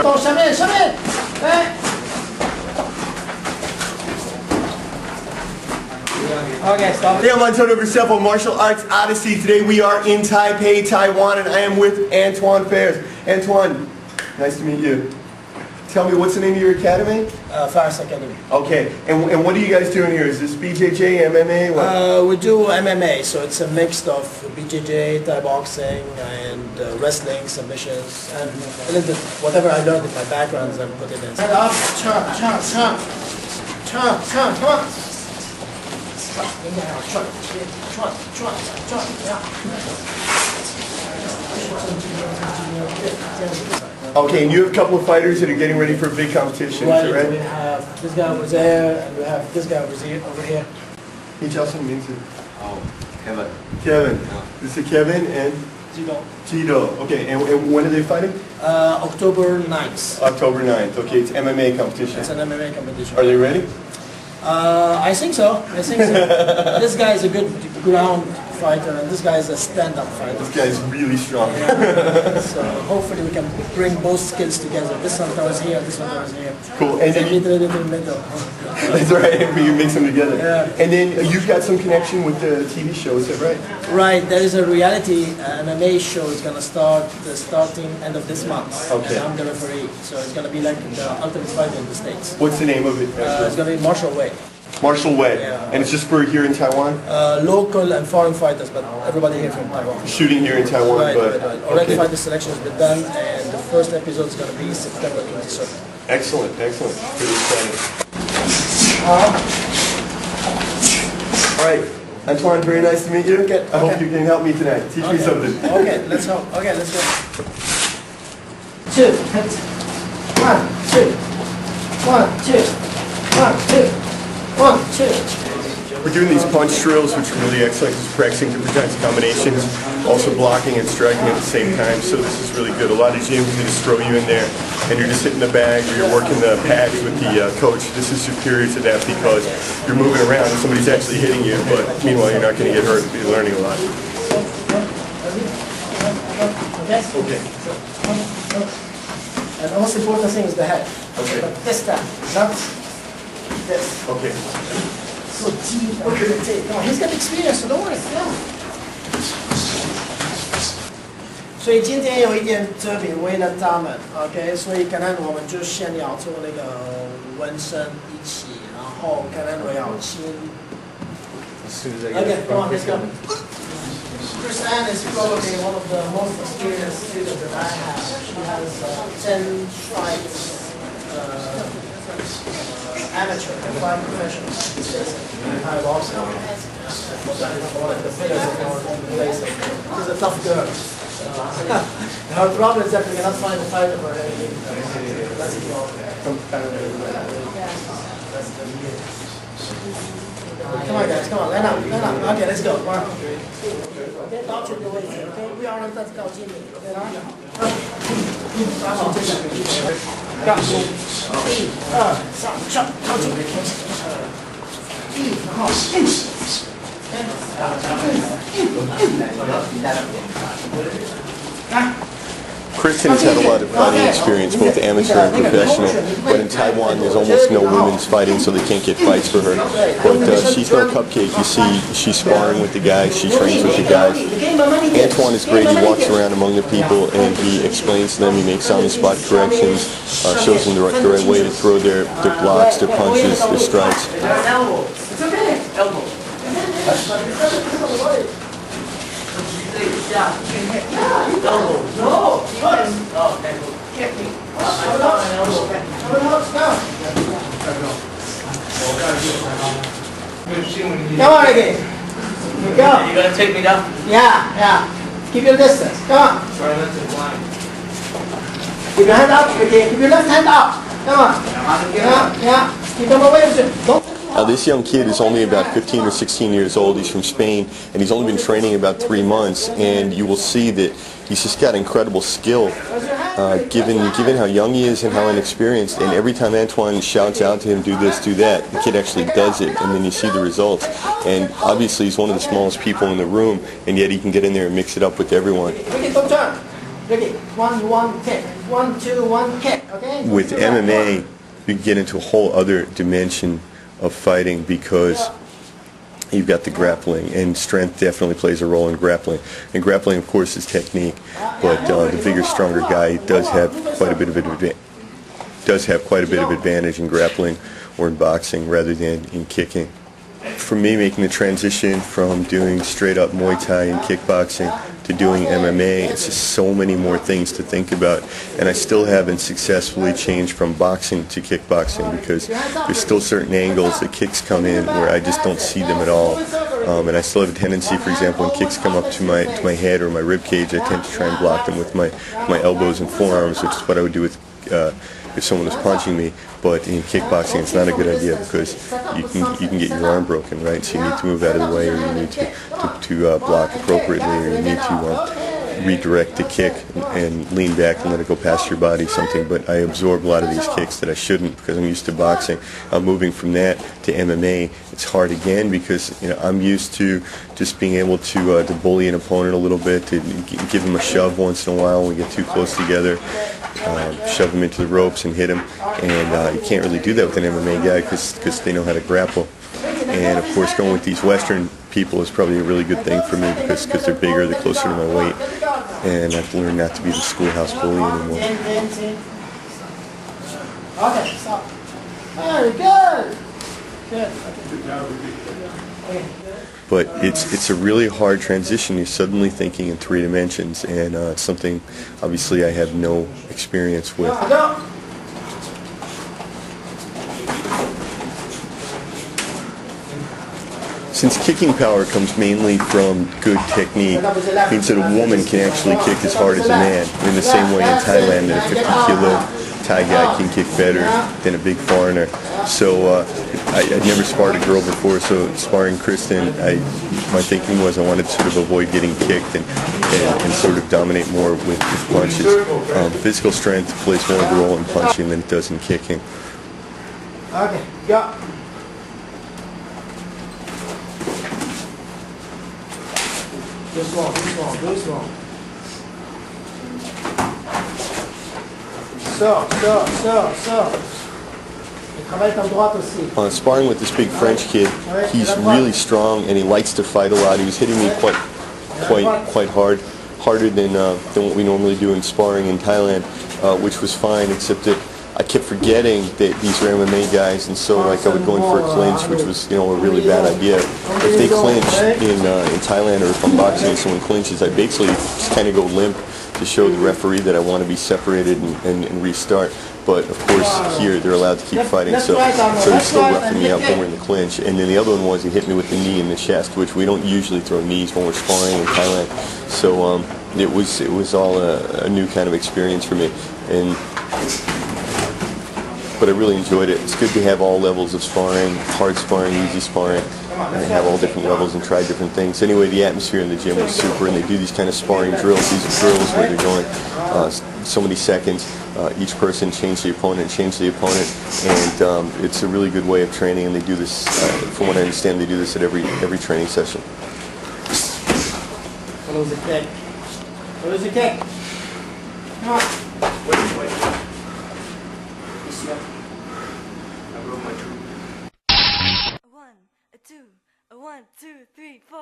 到下面，来。Okay, stop. Hey, I'm Antonio Graceffo, Martial Arts Odyssey. Today we are in Taipei, Taiwan, and I am with Antoine Fares. Antoine, nice to meet you. Tell me, what's the name of your academy? Fares Academy. Okay, and what are you guys doing here? Is this BJJ, MMA? What? We do MMA, so it's a mix of BJJ, Thai boxing, and wrestling, submissions, and a little bit whatever I learned in my backgrounds, I put it in. Head up, chop, come on. Okay, and you have a couple of fighters that are getting ready for a big competition, right, is that right? We have this guy over there, and we have this guy over here. Can you tell us names? Oh, Kevin. Kevin. Yeah. This is Kevin and? Tito. Okay, and when are they fighting? October 9th. October 9th. Okay, it's MMA competition. It's an MMA competition. Are they ready? I think so. This guy is a good ground fighter, and this guy is a stand-up fighter. This guy's really strong. Yeah. So hopefully we can bring both skills together. This one throws here, this one throws here. Cool. And then middle. That's right. You mix them together. Yeah. And then you've got some connection with the TV show. Is that right? Right. There is a reality MMA show. It's gonna start starting end of this month. Okay. And I'm the referee, so it's gonna be like the ultimate fight in the States. What's the name of it? It's gonna be Martial Way. Martial Way. Yeah. And it's just for here in Taiwan? Local and foreign fighters, but everybody here from Taiwan. Shooting here in Taiwan, Right. Already okay. fighter selection has been done, and the first episode is going to be September 27th. Excellent. Pretty exciting. All right. Antoine, very nice to meet you. Okay. I hope you can help me tonight. Teach me something. Okay, let's go. Okay, let's go. 2, 1, 2, 1, 2, 1, 2, 1, 2. We're doing these punch drills, which are really excellent because we're practicing different kinds of combinations, also blocking and striking at the same time, so this is really good. A lot of gyms, they just throw you in there and you're just hitting the bag or you're working the pads with the coach. This is superior to that because you're moving around and somebody's actually hitting you, but meanwhile you're not going to get hurt and be learning a lot. Okay. And the most important thing is the head. Okay. But this time, not this. Okay. So deep. Come on, he's got experience, so don't worry. Yeah. 所以今天有一点特别为了他们 ，OK， 所以可能我们就先要做那个纹身一起，然后可能我要亲。Okay, come on, let's go. Chrisanne is probably one of the most experienced students that I have. She has 10 strikes. Amateur and 5 professional. Thai boxing. One of the pillars of our organization. She's a tough girl. Our problem is that we cannot find a fighter for her. That's the problem. Come on, guys, come on, line up. Okay, let's go. One. Okay, 保持你的位置 ，OK， 不要让他靠近你 ，OK 啦。抓好这个，杠住，1、2、3，上，靠近，然后Kristen has had a lot of fighting experience, both amateur and professional, but in Taiwan there's almost no women's fighting, so they can't get fights for her. But she's no cupcake. You see, she's sparring with the guys, she trains with the guys. Antoine is great. He walks around among the people and he explains to them, he makes on-the-spot corrections, shows them the right way to throw their blocks, their punches, their strikes. It's okay. Elbow. No. Kick me. Come on again. Here we go. You gonna take me down? Yeah. Keep your distance. Come on. Keep your hand up. Okay. Keep your left hand up. Come on. Yeah. Keep them away from you. Don't. Now this young kid is only about 15 or 16 years old. He's from Spain, and he's only been training about 3 months. And you will see that he's just got incredible skill, given how young he is and how inexperienced. And every time Antoine shouts out to him, "Do this, do that," the kid actually does it, and then you see the results. And obviously, he's one of the smallest people in the room, and yet he can get in there and mix it up with everyone. Ready? 1-1 kick. 1-2-1 kick. Okay. So With do that. MMA, you get into a whole other dimension of fighting because you've got the grappling, and strength definitely plays a role in grappling. And grappling, of course, is technique, but the bigger, stronger guy does have quite a bit of advantage in grappling or in boxing rather than in kicking. For me, making the transition from doing straight up Muay Thai and kickboxing to doing MMA, it's just so many more things to think about, and I still haven't successfully changed from boxing to kickboxing because there's still certain angles that kicks come in where I just don't see them at all, and I still have a tendency, for example, when kicks come up to my head or my rib cage, I tend to try and block them with my elbows and forearms, which is what I would do with if someone was punching me. But in kickboxing, it's not a good idea because you can get your arm broken, right? So you need to move out of the way, or you need to block appropriately, or you need to redirect the kick and lean back and let it go past your body, something. But I absorb a lot of these kicks that I shouldn't because I'm used to boxing. I'm moving from that to MMA. It's hard again because I'm used to just being able to bully an opponent a little bit, to give him a shove once in a while when we get too close together. Shove him into the ropes and hit him, and you can't really do that with an MMA guy because they know how to grapple. And of course, going with these Western people is probably a really good thing for me because they're bigger, they're closer to my weight, and I've learned not to be the schoolhouse bully anymore. Okay, stop. Very good. Good. Okay. But it's a really hard transition. You're suddenly thinking in 3 dimensions, and it's something obviously I have no experience with. Since kicking power comes mainly from good technique, it means that a woman can actually kick as hard as a man. In the same way in Thailand that a 50-kilo Thai guy can kick better than a big foreigner. So I'd never sparred a girl before, so sparring Kristen, my thinking was I wanted to sort of avoid getting kicked and sort of dominate more with punches. Physical strength plays more of a role in punching than it does in kicking. Okay, go. Go slow, go slow, go slow. So. Sparring with this big French kid, he's really strong and he likes to fight a lot. He was hitting me quite hard, harder than what we normally do in sparring in Thailand, which was fine, except that I kept forgetting that these were MMA guys, and so I would go in for a clinch, which was a really bad idea. If they clinch in Thailand, or if I'm boxing and someone clinches, I basically just kind of go limp to show the referee that I want to be separated and restart. But of course here they're allowed to keep fighting, so he's still roughing me up when we're in the clinch. And then the other one was he hit me with the knee in the chest, which we don't usually throw knees when we're sparring in Thailand. So it was all a new kind of experience for me. But I really enjoyed it. It's good to have all levels of sparring, hard sparring, easy sparring, and have all different levels and try different things. Anyway, the atmosphere in the gym was super, and they do these kind of sparring drills. These are drills where they're going so many seconds. Each person change the opponent, and it's a really good way of training, and they do this, from what I understand, they do this at every training session. Follow the kick. Follow the kick. Come on. Wait. One, two, 3, 4.